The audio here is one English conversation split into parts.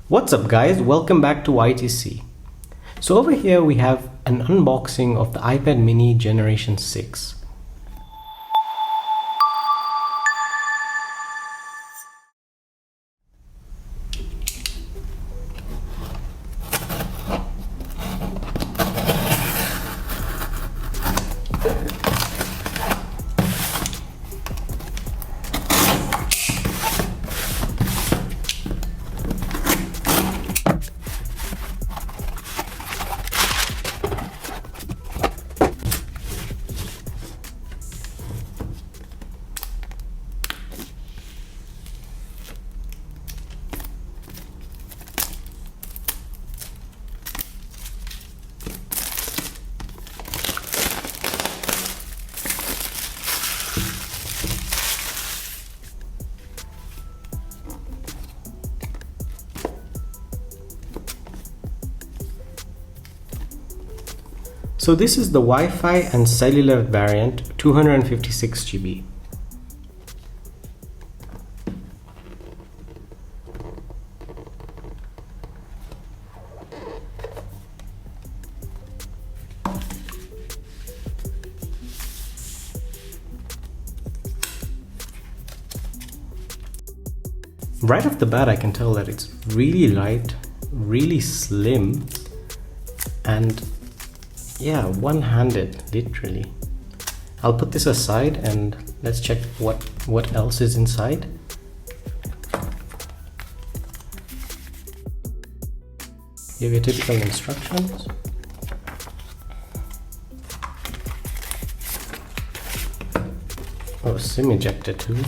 What's up guys, welcome back to YTC. So over here we have an unboxing of the iPad mini generation 6. So this is the Wi-Fi and cellular variant, 256 GB. Right off the bat I can tell that it's really light, really slim, and yeah, one-handed, literally. I'll put this aside and let's check what else is inside. You have your typical instructions. Oh, SIM ejector too.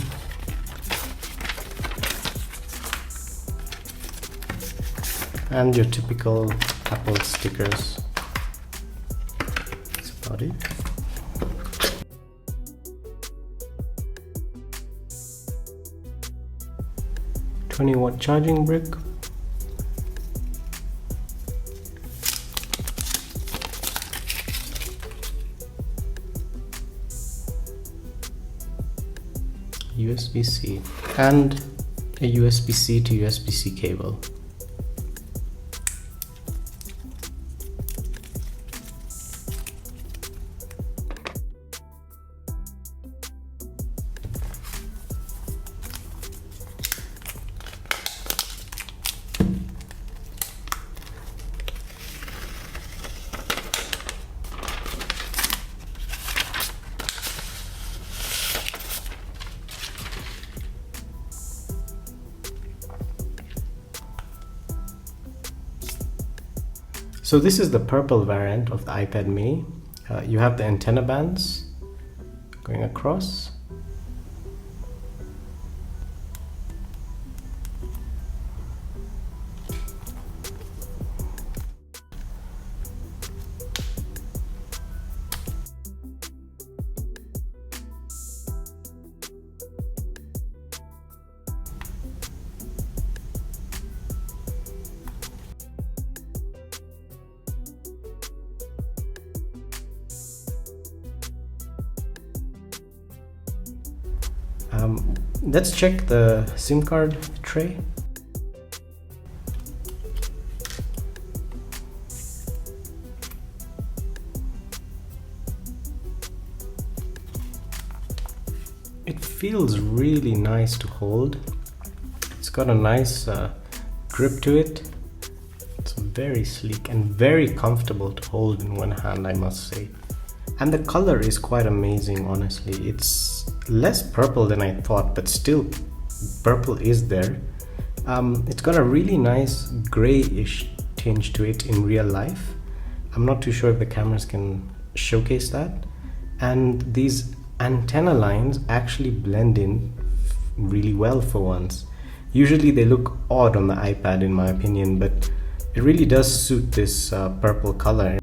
And your typical Apple stickers. That's about it. "20-watt charging brick. USB-C and a USB-C to USB-C cable. So this is the purple variant of the iPad mini. You have the antenna bands going across. Let's check the SIM card tray. It feels really nice to hold. It's got a nice grip to it. It's very sleek and very comfortable to hold in one hand, I must say. And the color is quite amazing, honestly. It's less purple than I thought, but still purple is there. It's got a really nice grayish tinge to it in real life. I'm not too sure if the cameras can showcase that. And these antenna lines actually blend in really well for once. Usually they look odd on the iPad in my opinion, but it really does suit this purple color.